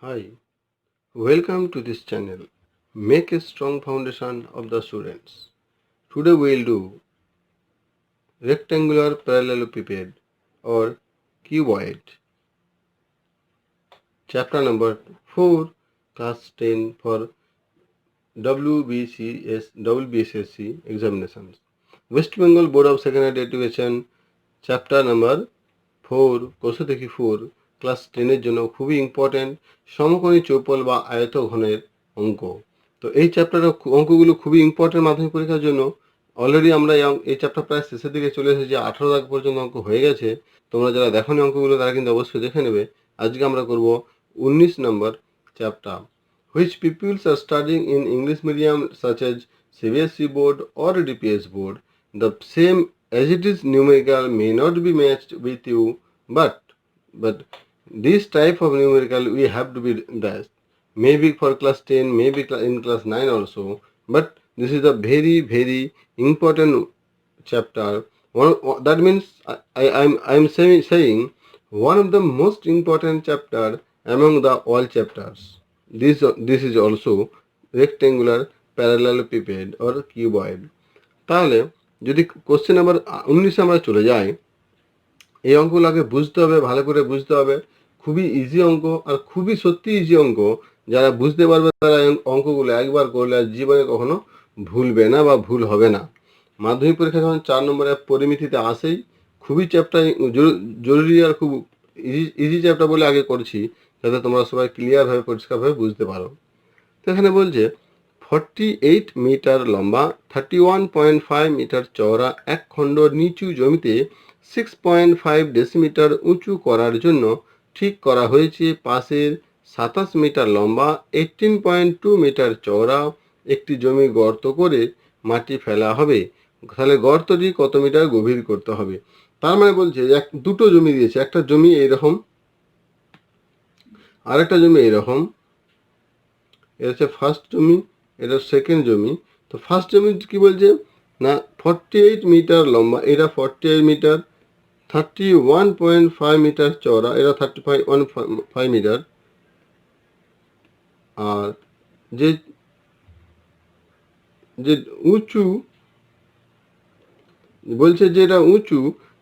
Hi, welcome to this channel. Make a strong foundation of the students. Today we will do rectangular parallelepiped or cuboid. Chapter number 4, class 10 for WBSSC examinations. West Bengal Board of Secondary Education chapter number 4 কোষে দেখি 4 class 10 এর জন্য খুবই important সমকোণী চৌপল বা আয়তঘনের অঙ্ক। তো এই চ্যাপ্টারের অঙ্কগুলো খুবই ইম্পর্টেন্ট মাধ্যমিক পরীক্ষার জন্য। অলরেডি আমরা এই চ্যাপ্টার প্রায় শেষের দিকে চলে এসেছি, 18 দাগ পর্যন্ত অঙ্ক হয়ে গেছে। তোমরা যারা দেখোনি অঙ্কগুলো তারা কিন্তু অবশ্যই দেখে নেবে। আজকে আমরা করব 19 নম্বর chapter. Which pupils are studying in English medium such as CBSE board or DPS board, the same as it is numerical may not be matched with you, but this type of numerical we have to be dashed. Maybe for class 10, maybe in class 9 also, but this is a very important chapter. That means I'm saying one of the most important chapter among the all chapters. This is also rectangular parallelepiped or cuboid. তাহলে যদি question number 19 আমরা চলে যাই, এই অঙ্কগুলো আগে বুঝতে হবে, ভালো করে বুঝতে হবে। খুবই ইজি অঙ্ক আর খুবই সত্যি ইজি অঙ্ক। যারা বুঝতে পারবে তারা অঙ্কগুলো একবার করলে আর জীবনে কখনো ভুলবে না বা ভুল হবে না। মাধ্যমিক পরীক্ষা যখন 4 নম্বরের পরিমিতিতে আসেই খুবই চ্যাপ্টার জরুরি আর খুব ইজি চ্যাপ্টার বলে আগে করছি, যাতে তোমরা সবাই ক্লিয়ারভাবে পরিষ্কারভাবে বুঝতে পারো। তো এখানে বলছে 48 মিটার লম্বা 31.5 মিটার চওড়া এক খণ্ড নিচু জমিতে 6.5 ডেসিমিটার উঁচু করার জন্য ঠিক করা হয়েছে পাশের 27 মিটার লম্বা 18.2 মিটার চওড়া একটি জমি গর্ত করে মাটি ফেলা হবে। তাহলে গর্তটি কত মিটার গভীর করতে হবে। তার মানে বলছে দুটো জমি দিয়েছে, একটা জমি এইরকম আরেকটা জমি এইরকম। এটা হচ্ছে ফার্স্ট জমি, এটা সেকেন্ড জমি। তো ফার্স্ট জমি কি বলছে না 48 মিটার লম্বা, এটা 48 মিটার, 31.5 মিটার চওড়া, এটা 35 মিটার। আর যে যে উঁচু বলছে যে এটা উঁচু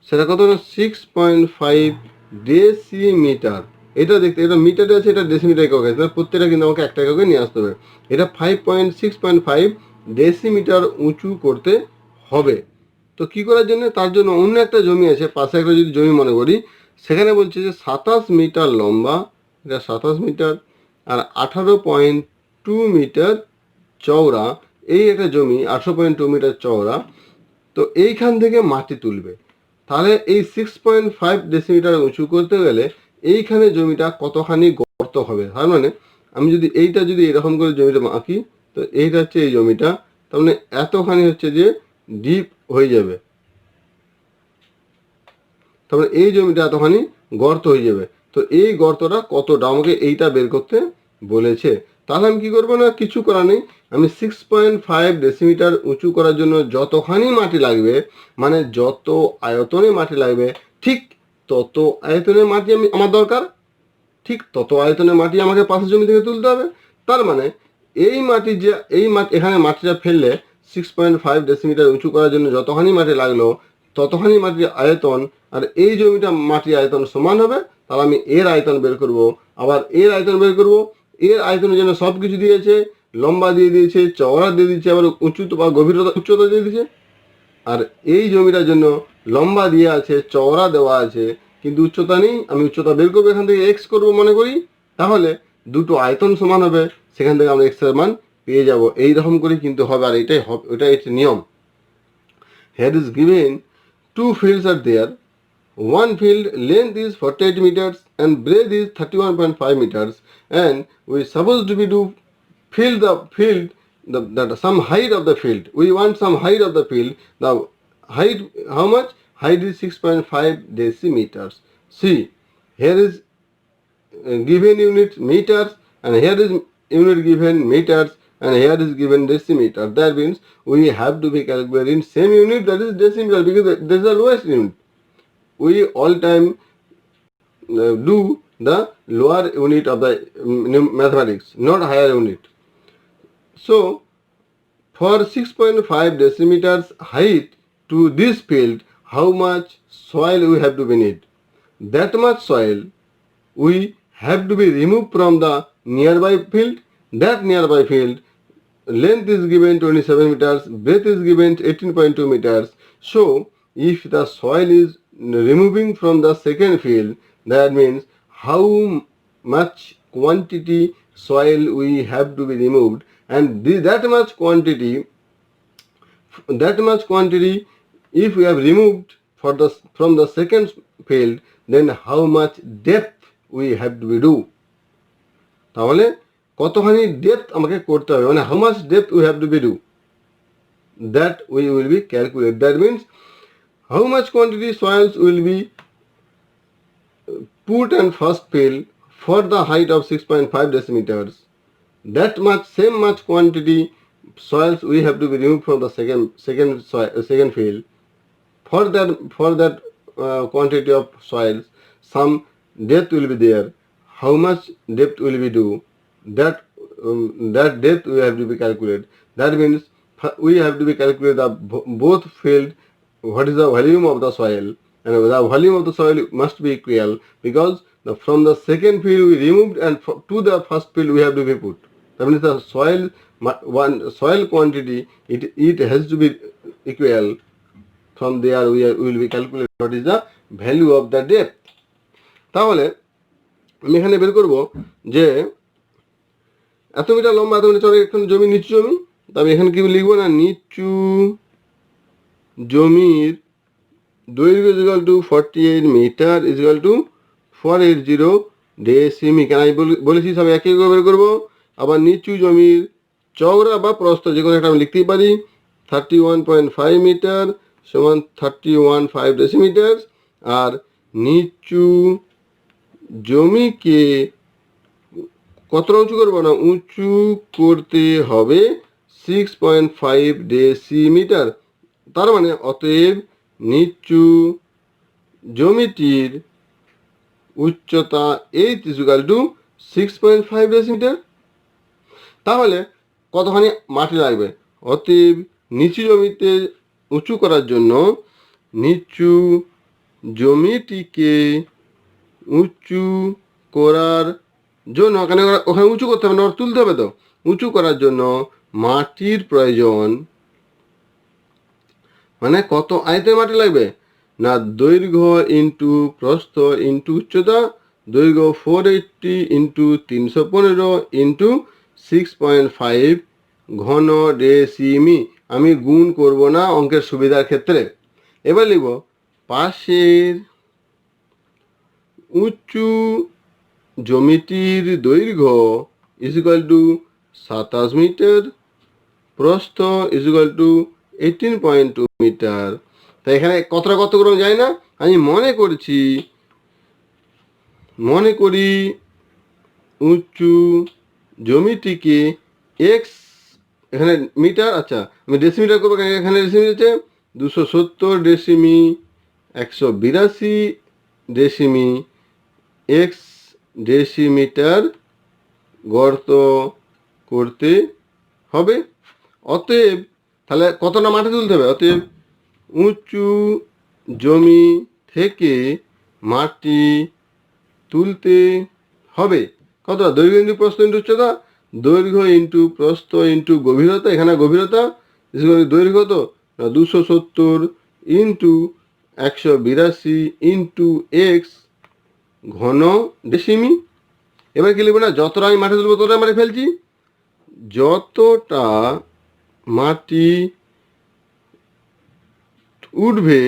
সেটা কত না 6.5 ডেসিমিটার। এটা দেখতে, এটা মিটারে আছে, এটা ডেসিমিটার একক আছে, প্রত্যেকটা কিন্তু আমাকে একটা এককে নিয়ে আসতে হবে। এটা 6.5 ডেসিমিটার উঁচু করতে হবে। তো কি করার জন্য, তার জন্য অন্য একটা জমি আছে পাশে, একটা যদি জমি মনে করি, সেখানে বলছে যে 27 মিটার লম্বা, এটা 27 মিটার, আর 18.2 মিটার চওড়া এই একটা জমি 18.2 মিটার চওড়া। তো এইখান থেকে মাটি তুলবে। তাহলে এই 6.5 ডেসিমিটার উঁচু করতে গেলে এইখানে জমিটা কতখানি গর্ত হবে। তার মানে আমি যদি এইটা যদি এরকম করে জমিটা আঁকি, তো এইটা হচ্ছে এই জমিটা, তার মানে এতখানি হচ্ছে যে ডিপ হয়ে যাবে, তার মানে এই জমিটা এতখানি গর্ত হয়ে যাবে। তো এই গর্তটা কতটা আমাকে এইটা বের করতে বলেছে। তাহলে আমি কি করবো না, কিছু করার নেই, আমি 6.5 ডেসিমিটার উঁচু করার জন্য যতখানি মাটি লাগবে, মানে যত আয়তনে মাটি লাগবে, ঠিক তত আয়তনের মাটি আমার দরকার, ঠিক তত আয়তনের মাটি আমাকে পাশের জমি থেকে তুলতে হবে। তার মানে এই মাটি যে এখানে মাটিটা ফেললে 6.5 ডেসিমিটার উঁচু করার জন্য যতখানি মাটি লাগলো ততখানি মাটির আয়তন, আর এই জমিটা মাটির আয়তন সমান হবে। তাহলে আমি এর আয়তন বের করব, আবার এর আয়তন বের করব। এর আয়তনের জন্য সব কিছু দিয়েছে, লম্বা দিয়ে দিয়েছে, চওড়া দিয়ে দিয়েছে, আবার উঁচুতা বা গভীরতা উচ্চতা দিয়ে দিয়েছে। আর এই জমিটার জন্য লম্বা দিয়ে আছে, চওড়া দেওয়া আছে, কিন্তু উচ্চতা নেই। আমি উচ্চতা বের করবো, এখান থেকে এক্স করবো মনে করি, তাহলে দুটো আয়তন সমান হবে, সেখান থেকে আমরা এক্স এর মান পেয়ে যাব। এইরকম করে কিন্তু হবে, আর এটাই হবে, এটাই হচ্ছে নিয়ম। Here is given two fields are there. One field length is 48 meters and breadth is 31.5 meters, and we supposed to be to fill the field, that some height of the field. We want some height of the field. The height, how much? Height is 6.5 decimeters. See, here is given unit meters, and here is unit given meters, and here is given decimeter. That means we have to be calculating same unit, that is decimeter, because this is the lowest unit. We all time do the lower unit of the mathematics, not higher unit. So for 6.5 decimeters height to this field, how much soil we have to be need? That much soil we have to be removed from the nearby field. That nearby field length is given 27 meters, breadth is given 18.2 meters. So if the soil is removing from the second field, that means how much quantity soil we have to be removed, and that much quantity if we have removed from the second field, then how much depth we have to do. তাহলে কতখানি depth আমাকে করতে হবে, মানে how much depth we have to be do, that we will be calculate. That means how much quantity soils will be put and first fill for the height of 6.5 decimeters. That much, same much quantity soils we have to be removed from the second field. For that quantity of soils, some depth will be there. How much depth will we do? That depth we have to be calculated. That means we have to be calculate the both field, what is the volume of the soil, and the volume of the soil must be equal, because from the second field we removed and to the first field we have to be put. That means the soil quantity, it has to be equal. From there we will be calculate what is the value of the depth. তাহলে আমি এখানে বের করব যে এত metre লম্বা, এত metre চড়া এখন জমি, নিচু জমি। তবে এখানে কি লিখবো না, নিচু জমির দৈর্ঘ্য equal to 48 metre equal to 480 decimetre. কেন আমি বলেছি সব একই বের করবো। আবার নিচু জমির চওড়া বা প্রস্থ যে কোনো একটা আমি লিখতেই পারি, 31.5 মিটার সমান 31.5 ডেসিমিটার। আর নিচু জমিকে কতটা উঁচু করবো না, উঁচু করতে হবে 6.5 ডেসিমিটার। তার মানে অতএব নিচু জমিটির উচ্চতা 8 ইকুয়াল টু 6.5 ডেসিমিটার। তাহলে কতখানি মাটি লাগবে? অতএব নিচু জমিতে উঁচু করার জন্য, নিচু জমিটিকে উঁচু করার জন্য, ওখানে উঁচু করতে হবে না, তুলতে হবে, তো উঁচু করার জন্য মাটির প্রয়োজন। মানে কত আয়তের মাটি লাগবে না, দৈর্ঘ্য ইন্টু প্রস্থ ইন্টু উচ্চতা, দৈর্ঘ্য 480 ইন্টু 315 ইন্টু 6.5 ঘন ডেসিমি। আমি গুণ করব না অঙ্কের সুবিধার ক্ষেত্রে। এবার লিখব পাশের উঁচু জমিটির দৈর্ঘ্য ইকুয়াল টু 27 মিটার, প্রস্থ ইকুয়াল টু 18.2 মিটার। তাই এখানে কতটা কত করে যায় না, আমি মনে করি উঁচু জমিটিকে এক্স, এখানে মিটার, আচ্ছা আমি ডেসিমিটার করবো, এখানে ডেসিমিটার আছে 270 ডেসিমি, 182 ডেসিমি, এক্স ডেসিমিটার গর্ত করতে হবে। অতএব তাহলে কতটা মাটি তুলতে হবে, অতএব উঁচু জমি থেকে মাটি তুলতে হবে কতটা, দৈর্ঘ্য ইন্টু প্রস্থ ইন্টু উচ্চতা, দৈর্ঘ্য ইন্টু প্রস্থ ইন্টু গভীরতা। এখানে গভীরতা দৈর্ঘ্য তো 270 ইন্টু 182 ইন্টু এক্স ঘন ডেসিমি। এবার কি লিখবো না, যতটা আমি মাটি তুলবো ততটা মাটি ফেলছি, যতটা মাটি উঠবে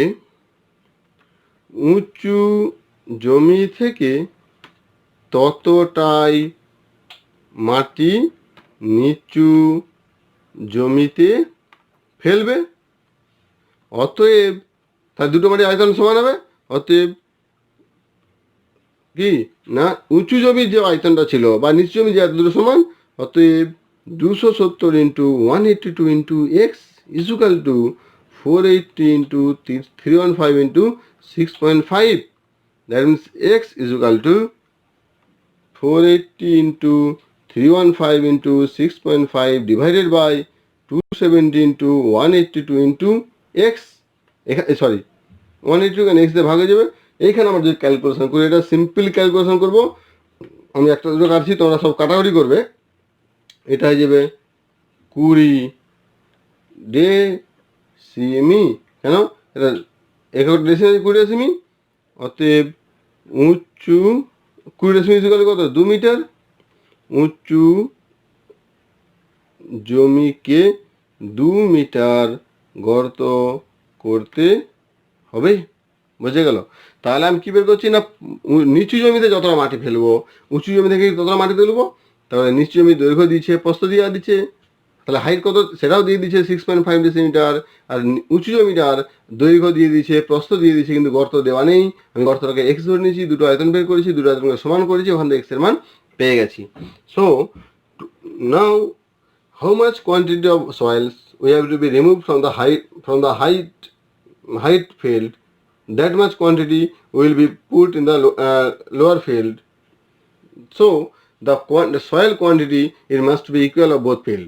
উঁচু জমি থেকে ততটাই মাটি নিচু জমিতে ফেলবে। অতএব তার দুটো মাটি আয়তন সমান হবে। অতএব কি না, উঁচু জমির যে আয়তনটা ছিল বা নিচু জমি যে দুটো সমান, অতএব 270 into 182 into x equal to 480 into 315 into 6.5। That means x equal to 480 into 315 into 6.5 divided by 270 into 182 into x, sorry 182 x দিয়ে ভাগ হয়ে যাবে। এইখানে আমরা যদি ক্যালকুলেশন করি, এটা সিম্পল ক্যালকুলেশন করব, আমি একটা দুটো কাটছি, তোমরা সব কাটাকাটি করবে। এটা হয়ে যাবে 20 ডেসিমি, কেন এটা একক ডেসিমি 20 ডেসিমি, অতএব উঁচু 20 ডেসিমি কত 2 মিটার, উঁচু জমিকে 2 মিটার গর্ত করতে হবে। বুঝে গেল? তাহলে আমি কী বের করছি না, নিচু জমিতে যতটা মাটি ফেলবো, উঁচু জমি থেকে ততটা মাটি তুলবো। তাহলে নিচু জমি দৈর্ঘ্য দিচ্ছে, প্রস্থ দিয়ে দিচ্ছে, তাহলে হাইট কত সেটাও দিয়ে দিচ্ছে 6.5 ডেসিমিটার, আর উঁচু জমিটার দৈর্ঘ্য দিয়ে দিচ্ছে, প্রস্থ দিয়ে দিচ্ছে, কিন্তু গর্ত দেওয়া নেই। আমি গর্তটাকে এক্স ধরে নিয়েছি, দুটো আয়তন বের করেছি, দুটো আয়তনকে সমান করেছি, ওখান থেকে এক্সের মান পেয়ে গেছি। So now how much quantity of soils we have to be removed from the height field, that much quantity will be put in the lower field. So the soil quantity, it must be equal of both field.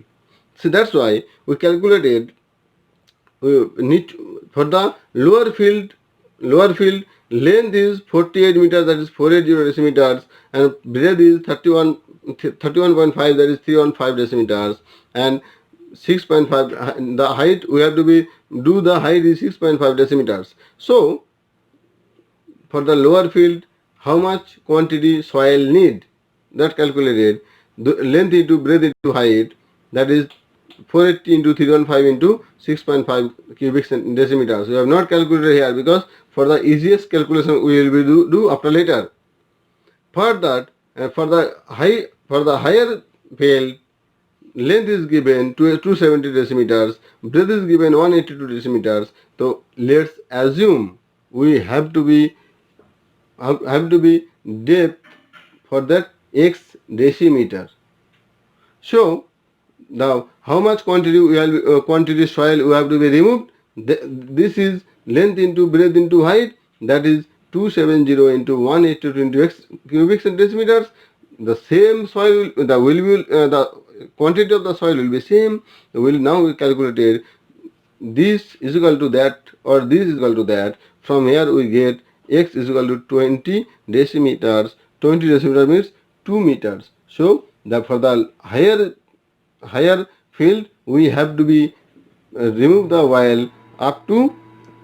So that's why we calculated, we need for the lower field length is 48 meters, that is 480 decimeters, and breadth is 31.5, that is 315 decimeters, and 6.5, the height we have to be do the height is 6.5 decimeters. So for the lower field, how much quantity soil need, that calculated, the length into breadth into height, that is 480 into 315 into 6.5 cubic decimeters. We have not calculated here because for the easiest calculation we will be do after later. For that, for the higher field, length is given to 270 decimeters, breadth is given 182 decimeters. So let's assume we have to be depth for that x decimeter. So now how much quantity quantity soil we have to be removed? This is length into breadth into height, that is 270 into 182 into x cubic decimeters. The same soil, the quantity of the soil will be same. Now we calculated this is equal to that, or this is equal to that. From here we get x is equal to 20 decimeters. 20 decimeters means 2 meters. So for the higher field we have to be remove the soil up to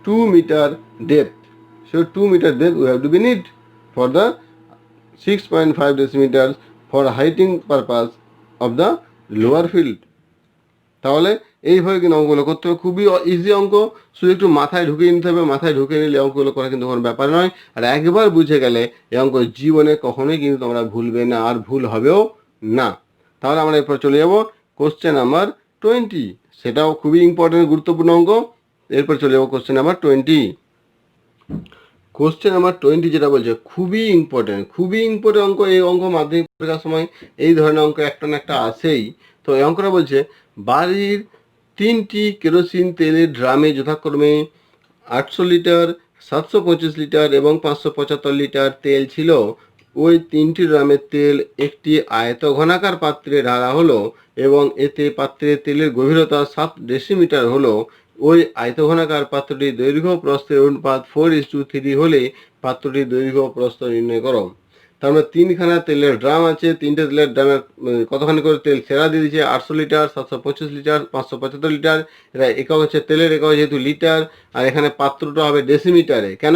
2 meter depth. So 2 meter depth we have to be need for the 6.5 decimeters for heighting purpose of the lower field. তাহলে এইভাবে কিন্তু অঙ্কগুলো করতে হবে, খুবই easy অঙ্ক, শুধু একটু মাথায় ঢুকিয়ে নিতে হবে। মাথায় ঢুকিয়ে নিলে অঙ্কগুলো করা কিন্তু কোনো ব্যাপার নয়, আর একবার বুঝে গেলে এই অঙ্ক জীবনে কখনোই কিন্তু তোমরা ভুলবে না, আর ভুল হবেও না। তাহলে আমরা এরপর চলে যাব কোশ্চেন নাম্বার 20, সেটাও খুবই ইম্পর্টেন্ট, গুরুত্বপূর্ণ অঙ্ক। এরপর চলে যাব কোশ্চেন নাম্বার 20। কোশ্চেন নাম্বার 20 যেটা বলছে খুবই ইম্পর্টেন্ট অঙ্ক। এই অঙ্ক মাধ্যমিক পরীক্ষার সময় এই ধরনের অঙ্ক একটা না একটা আসেই। তো এই অঙ্কটা বলছে বাড়ির 3টি কেরোসিন তেলের ড্রামে যথাক্রমে 800 লিটার, 725 লিটার এবং 575 লিটার তেল ছিল। ওই 3টি ড্রামের তেল একটি আয়তঘনাকার পাত্রে ঢালা হলো এবং এতে পাত্রের তেলের গভীরতা 7 ডেসিমিটার হলো। ওই আয়তঘনাকার পাত্রটির দৈর্ঘ্য প্রস্থের অনুপাত 4:3 হলে পাত্রটির দৈর্ঘ্য প্রস্থ নির্ণয় করো। তার মানে 3খানা তেলের ড্রাম আছে, 3টে তেলের ড্রামে কতখানি করে তেল সেরা দিয়ে দিয়েছে, 800 লিটার, 725 লিটার, 575 লিটার। এটা একক হচ্ছে তেলের একক যেহেতু লিটার, আর এখানে পাত্রটা হবে ডেসিমিটারে। কেন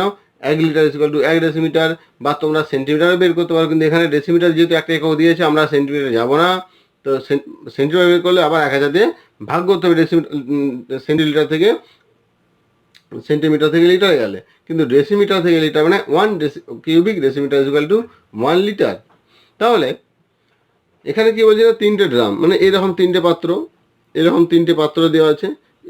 1 লিটার ইকুয়াল টু 1 ডেসিমিটার, বা তোমরা সেন্টিমিটারে বের করতে পারো, কিন্তু এখানে ডেসিমিটার যেহেতু একটা একক দিয়েছে আমরা সেন্টিমিটারে যাব না। তো সেন্টিমিটার বের করলে আবার 1000 দিয়ে ভাগ করতে হবে, সেন্টিমিটার থেকে লিটারে গেলে, কিন্তু ডেসিমিটার থেকে লিটার মানে 1 cubic decimetre is equal two 1 litre. তাহলে এখানে কি বলছে, 3টে ড্রাম মানে এরকম 3টে পাত্র, এরকম 3টে পাত্র দেওয়া আছে।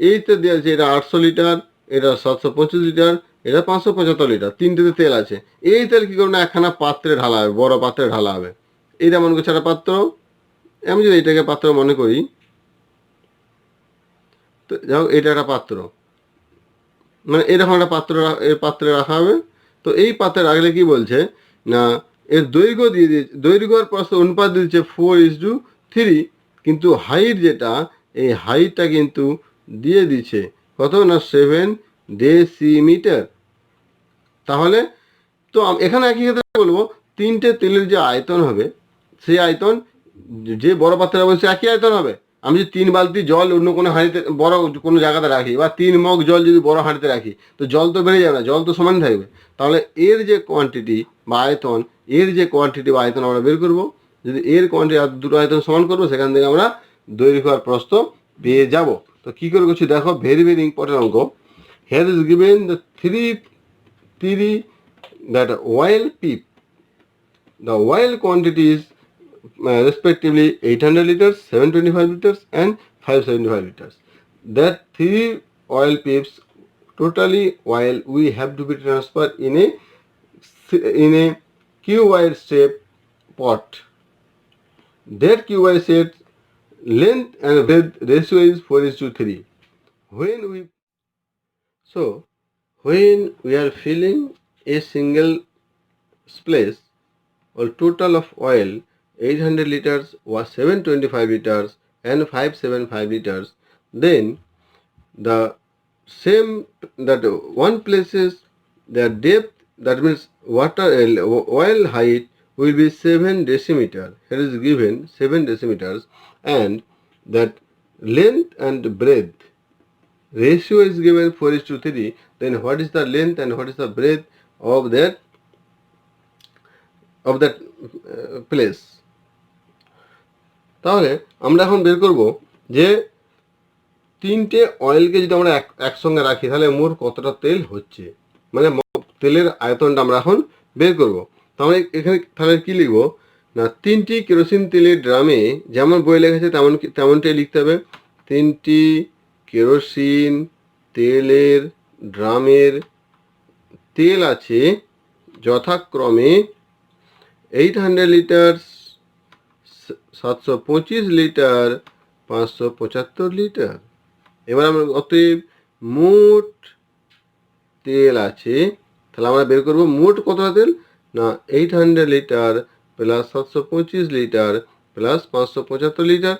এইতে দেওয়া আছে এটা 800 লিটার, এটা 725 লিটার, এটা 575 লিটার, 3টেতে তেল আছে। এই তেল কী করবে না একখানা পাত্রে ঢালা হবে, বড় পাত্রে ঢালা হবে। এইটা মনে করছে একটা পাত্র, আমি যদি এটাকে পাত্র মনে করি, তো যাই হোক এটা একটা পাত্র, মানে এরকম একটা পাত্রে রাখা হবে। তো এই পাত্রে রাখলে কি বলছে না এর দৈর্ঘ্য দিয়ে দিয়েছে, দৈর্ঘ্য আর প্রস্থ অনুপাত দিয়েছে 4:3, কিন্তু হাইট যেটা, এই হাইটটা কিন্তু দিয়ে দিচ্ছে কত না 7 ডেসিমিটার। তাহলে তো এখানে একই ক্ষেত্রে বলবো, তিনটে তেলের যে আয়তন হবে সেই আয়তন যে বড় পাত্রে রাখবো সে একই আয়তন হবে। আমি যদি 3 বালতি জল অন্য কোনো হাঁড়িতে বড় কোনো জায়গাতে রাখি, বা 3 মগ জল যদি বড় হাঁড়িতে রাখি, তো জল তো বেড়ে যাবে না, জল তো সমান থাকবে। তাহলে এর যে কোয়ান্টিটি বা আয়তন, এর যে কোয়ান্টিটি বা আয়তন আমরা বের করবো। যদি এর কোয়ান্টিটি আর দুটো আয়তন সমান করবো, সেখান থেকে আমরা দৈর্ঘ্য আর প্রস্থ পেয়ে যাব। তো কী করে করছি দেখো, ভেরি ভেরি ইম্পর্টেন্ট অঙ্ক। Hair is given the three that oil peep. The oil quantity is respectively 800 liters, 725 liters and 575 liters. That three oil peeps totally oil we have to be transferred in a cuboid shape pot. That cuboid shape length and breadth ratio is 4:3. When we are filling a single splash or total of oil 800 liters or 725 liters and 575 liters, then the same that one places the depth, that means water oil height will be 7 decimeter. Here is given 7 decimeters, and that length and breadth ratio is given 4:3. Then what is the length and what is the breadth of that place? তাহলে আমরা এখন বের করব যে তিনটে অয়েলকে যদি আমরা একসঙ্গে রাখি তাহলে মোট কতটা তেল হচ্ছে, মানে তেলের আয়তনটা আমরা এখন বের করব। তো আমরা এখানে তাহলে কী লিখবো না, 3টি কেরোসিন তেলের ড্রামে যেমন বই লেখা আছে তেমনটাই লিখতে হবে। 3টি কেরোসিন তেলের ড্রামের তেল আছে যথাক্রমে 800 লিটার, 725 লিটার, 575 লিটার। এবার আমরা অতএব মোট তেল আছে, তাহলে আমরা বের করবো মোট কতটা তেল না 800 litre plus 725 litre plus 575 litre,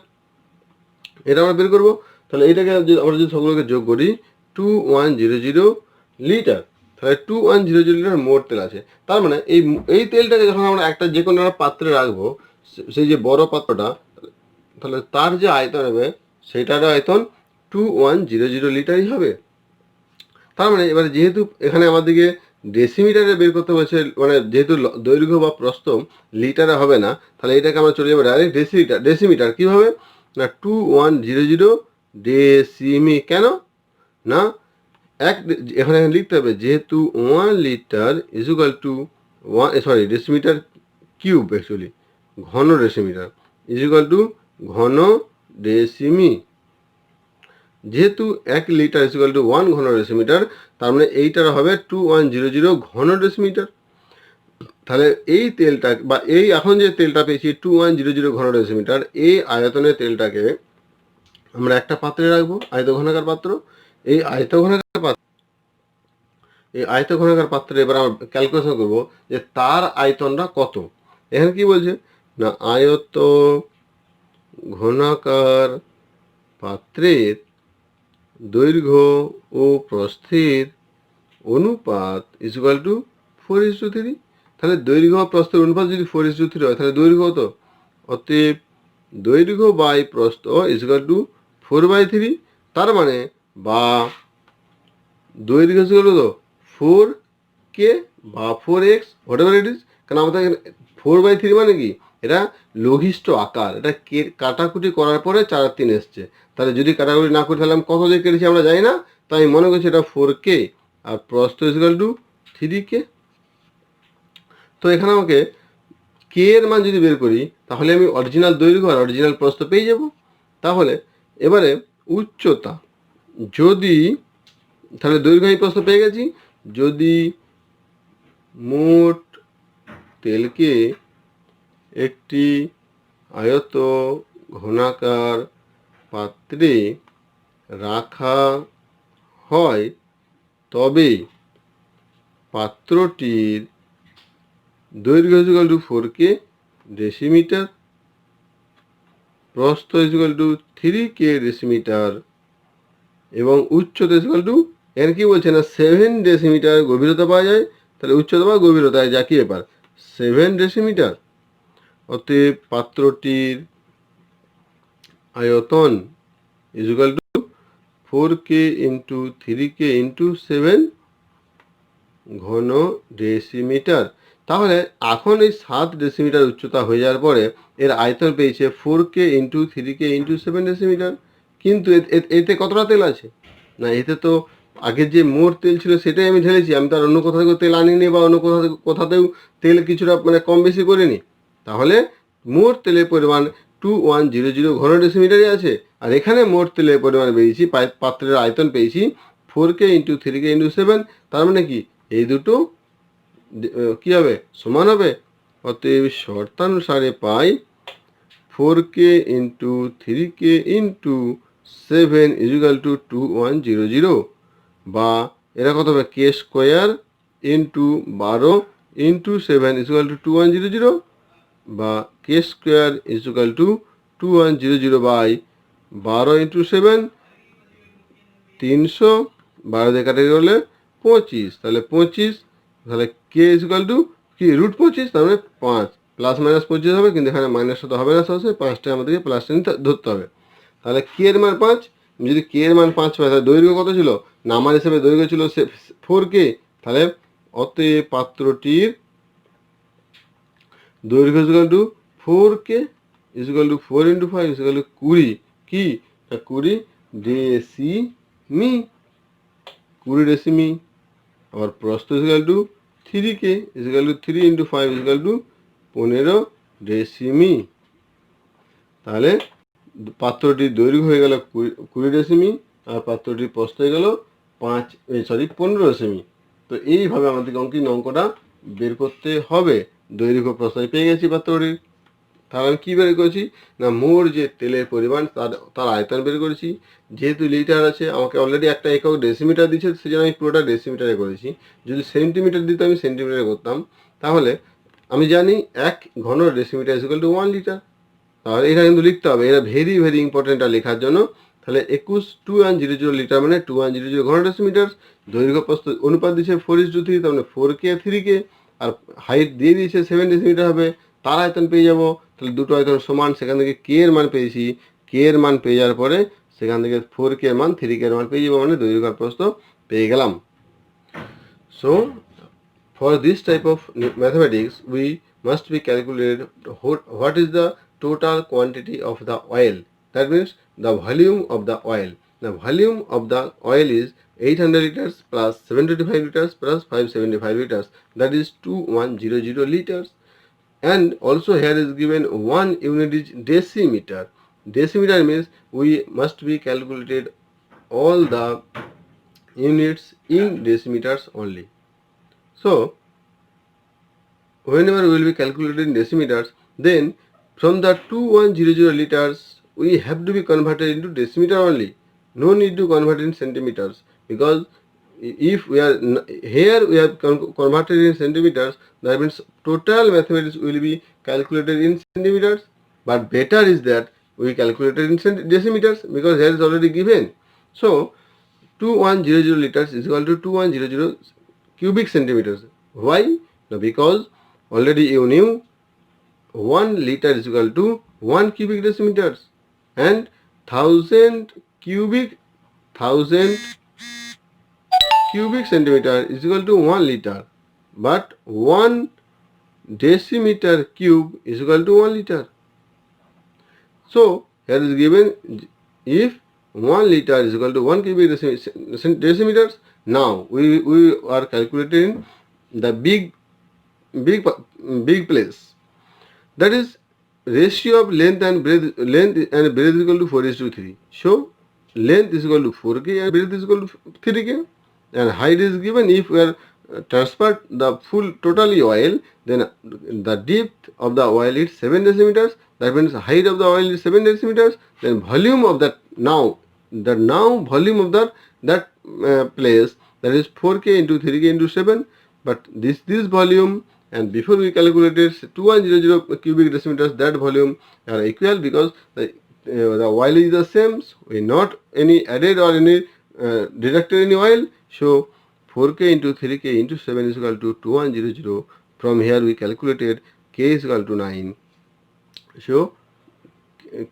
এটা আমরা বের করবো। তাহলে এইটাকে আমরা যদি সকলকে যোগ করি 2100 লিটার, তাহলে 2100 লিটার মোট তেল আছে। তার মানে এই তেলটাকে যখন আমরা একটা যে কোনো একটা পাত্রে রাখবো, সেই যে বড় পাত্রটা, তাহলে তার যে আয়তন হবে সেইটার আয়তন 2100 লিটারই হবে। তার মানে এবারে যেহেতু এখানে আমাদেরকে ডেসিমিটারে বের করতে হয়েছে, মানে যেহেতু দৈর্ঘ্য বা প্রস্থ লিটারে হবে না, তাহলে এটাকে আমরা চলে যাবো ডাইরেক্ট ডেসিমিটার। কীভাবে না 2100 ডেসিমি, কেন না এখানে লিখতে হবে যেহেতু 1 litre is equal two decimetre cube, actually ঘন ডেসিমিটার ইজ ইকুয়াল টু ঘন ডেসিমি। যেহেতু 1 লিটার ইজ ইকুয়াল টু 1 ঘন ডেসিমিটার, তার মানে এইটার হবে 2100 ঘন ডেসিমিটার। তাহলে এই তেলটা বা এই এখন যে তেলটা পেয়েছি 2100 ঘন ডেসিমিটার, এই আয়তনের তেলটাকে আমরা একটা পাত্রে রাখবো, আয়তঘনাকার পাত্র। এই আয়তঘনাকার পাত্রে এবার আমরা ক্যালকুলেশন করবো যে তার আয়তনটা কত। এখানে কি বলছে না, আয়ত ঘনাকার পাত্রের দৈর্ঘ্য ও প্রস্থের অনুপাত ইজ ইকুয়াল টু 4:3। তাহলে দৈর্ঘ্য প্রস্থের অনুপাত যদি 4:3 হয়, তাহলে দৈর্ঘ্য কত, অতএব দৈর্ঘ্য বাই প্রস্থ ইজ ইকুয়াল টু 4/3। তার মানে বা দৈর্ঘ্য ইজ ইকুয়াল টু 4k বা 4x, what ever it is. কারণ আমাদের 4/3 মানে কি, এটা লঘিষ্ঠ আকার, এটা কাটাকুটি করার পরে 4/3 এসছে। তাহলে যদি কাটাকুটি না করি তাহলে আমি কত দিয়ে কেটেছি আমরা জানি না, তাই আমি মনে করছি এটা 4k আর প্রস্থ ইজ ইকুয়াল টু 3k। তো এখানে আমাকে কে এর মান যদি বের করি তাহলে আমি অরিজিনাল দৈর্ঘ্য আর অরিজিনাল প্রস্থ পেয়ে যাব। তাহলে এবারে উচ্চতা, যদি তাহলে দৈর্ঘ্য এই প্রস্থ পেয়ে গেছি, যদি মোট তেলকে একটি আয়ত ঘনাকার পাত্রে রাখা হয় তবে পাত্রটির দৈর্ঘ্য is equal to 4k decimetre, প্রস্থ is equal to 3k decimetre এবং উচ্চতা ইজ ইকুয়াল টু, এখানে কি বলছে না 7 ডেসিমিটার গভীরতা পাওয়া যায়, তাহলে উচ্চতা বা গভীরতা যা কি ব্যাপার 7 ডেসিমিটার। অতএব পাত্রটির আয়তন is equal to 4k into 3k into 7 ঘন ডেসিমিটার। তাহলে এখন এই 7 ডেসিমিটার উচ্চতা হয়ে যাওয়ার পরে এর আয়তন পেয়েছে 4k into 3k into 7 decimetre. কিন্তু এতে কতটা তেল আছে না, এতে তো আগের যে মোট তেল ছিল সেটাই আমি ঢেলেছি, আমি তার অন্য কোথাও তেল আনিনি বা অন্য কোথাতেও তেল কিছুটা মানে কম বেশি করিনি। তাহলে মোট তেলের পরিমাণ 2100 ঘন ডেসিমিটারই আছে, আর এখানে মোট তেলের পরিমাণ পেয়েছি, পাত্রের আয়তন পেয়েছি 4k ইন্টু 3k ইন্টু 7। তার মানে কি এই দুটো কী হবে সমান হবে। অতএব শর্তানুসারে পাই 4k into 3k into 7 is equal to 2100, বা এরা কত হবে k square into 12 into 7 is equal to 2100, বা k square is equal to 2100 by 12 into 7 300, 12 দিয়ে কাটা গেলে 25, তাহলে 25, তাহলে কে ইজ ইকুয়াল টু কি রুট 25, তার মানে 5 প্লাস মাইনাস 25 হবে, কিন্তু এখানে মাইনাস তো হবে না, সহজে 5টা আমাদেরকে প্লাস ধরতে হবে। তাহলে কে এর মান 5, যদি কে এর মান 5 পাই তাহলে দৈর্ঘ্য কত ছিল না, আমার হিসেবে দৈর্ঘ্য ছিল 4k, তাহলে অতএব পাত্রটির দৈর্ঘ্য is equal to 4k is equal two 4 into 5 is equal two 20, কি 20 ডেসিমি, 20 ডেসিমি। আবার প্রস্থ is equal to 3k is equal two 3 into 5 is equal two 15 ডেসিমি। তাহলে পাত্রটির দৈর্ঘ্য হয়ে গেল 20 ডেসিমি আর পাত্রটির প্রস্থ হয়ে গেল 15 ডেসিমি। তো এইভাবে আমাদেরকে অঙ্কটা বের করতে হবে। দৈর্ঘ্য প্রস্থ পেয়ে গেছি পাত্রটির। তাহলে আমি কী বের করেছি না মোট যে তেলের পরিমাণ তার আয়তন বের করেছি। যেহেতু লিটার আছে আমাকে অলরেডি একটা একক ডেসিমিটার দিচ্ছে, সেজন্য আমি পুরোটা ডেসিমিটারে করেছি। যদি সেন্টিমিটার দিত আমি সেন্টিমিটারে করতাম। তাহলে আমি জানি 1 ঘন decimetre is equal two 1 litre. তাহলে এটা কিন্তু লিখতে হবে, এটা ভেরি ভেরি ইম্পর্টেন্টটা লেখার জন্য। তাহলে 2100 লিটার মানে 2100 ঘন ডেসিমিটার। দৈর্ঘ্য প্রস্থ অনুপাত দিয়েছে 4:3, তার মানে 4k 3k, আর হাইট দিয়ে দিয়েছে 7 ডেসিমিটার হবে। তার আয়তন পেয়ে যাব, তাহলে দুটো আয়তন সমান। সেখান থেকে কে এর মান পেয়েছি, কে এর মান পেয়ে যাওয়ার পরে সেখান থেকে 4k এর মান 3k এর মান পেয়ে যাবো, মানে দৈর্ঘ্য প্রস্থ পেয়ে গেলাম। So for this type of mathematics we must be calculated what is the total quantity of the oil, that means the volume of the oil. The volume of the oil is 800 liters plus 725 liters plus 575 liters, that is 2100 liters. And also here is given one unit is decimeter. Decimeter means we must be calculated all the units in decimeters only. So whenever we will be calculating decimeters, then from the 2100 liters we have to be converted into decimeter only. No need to convert in centimeters, because if we are here we have converted in centimeters, that means total mathematics will be calculated in centimeters. But better is that we calculated in decimeters, because here is already given. So 2100 liters is equal to 2100 cubic centimeters. Why? No, because already you knew 1 liter is equal to 1 cubic decimeters, and 1000 cubic centimeter is equal to 1 liter, but 1 decimeter cube is equal to 1 liter. So here is given if 1 liter is equal to 1 cubic decimeters. Now we are calculating the big place, that is ratio of length and breadth is equal to 4:3. So length is equal to 4k and breadth is equal to 3k, and height is given. If we are transferred the full totally oil, then the depth of the oil is 7 decimeters, that means height of the oil is 7 decimeters. Then volume of that volume of that place, that is 4k into 3k into 7, but this volume and before we calculated 2100 cubic decimeters, that volume are equal because the oil is the same, we not any added or any deducted any oil. So 4k into 3k into 7 is equal to 2100. From here we calculated k is equal to 9. So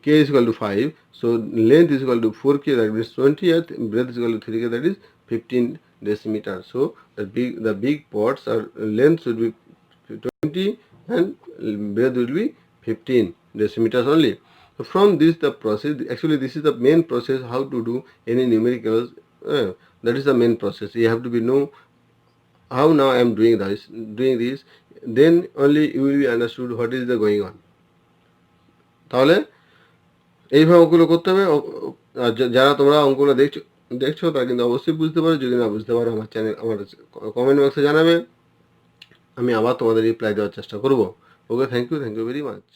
k is equal to 5. So length is equal to 4k, that means 20th, breadth is equal to 3k, that is 15 decimeter. So the big pots are length should be 20 and breadth will be 15 decimeters only. So from this the process, actually this is the main process how to do any numericals. That is the main process. You have to be know how now I am doing this, then only you will be understood what is the going on. তাহলে এইভাবে অঙ্কগুলো করতে হবে। আর যারা তোমরা অঙ্কগুলো দেখছো তারা কিন্তু অবশ্যই বুঝতে পারো। যদি না বুঝতে পারো আমার কমেন্ট বক্সে জানাবে, আমি আবার তোমাদের রিপ্লাই দেওয়ার চেষ্টা করব। ওকে, থ্যাংক ইউ ভেরি মাচ।